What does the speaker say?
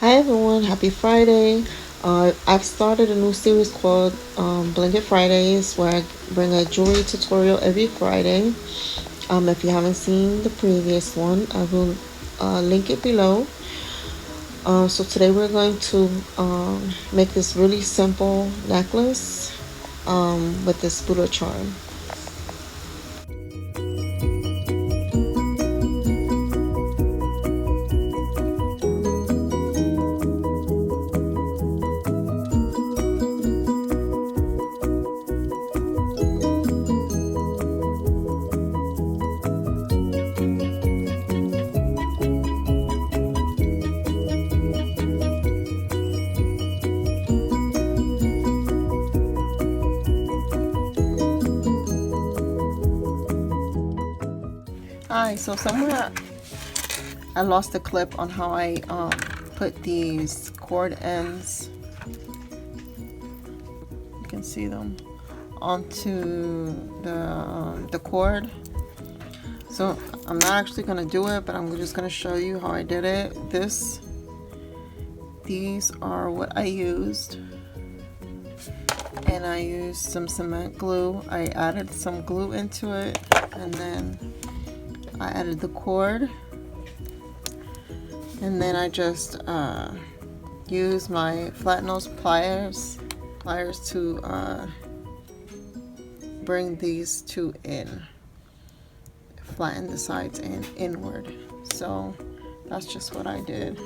Hi everyone, happy Friday. I've started a new series called Bling Fridays where I bring a jewelry tutorial every Friday. If you haven't seen the previous one, I will link it below. So today we're going to make this really simple necklace with this Buddha charm. Hi, so somewhere I lost a clip on how I put these cord ends, you can see them, onto the cord. So I'm not actually gonna do it, but I'm just gonna show you how I did it. These are what I used, and I used some cement glue. I added some glue into it, and then I added the cord, and then I just used my flat nose pliers to bring these two in, flatten the sides and inward. So that's just what I did.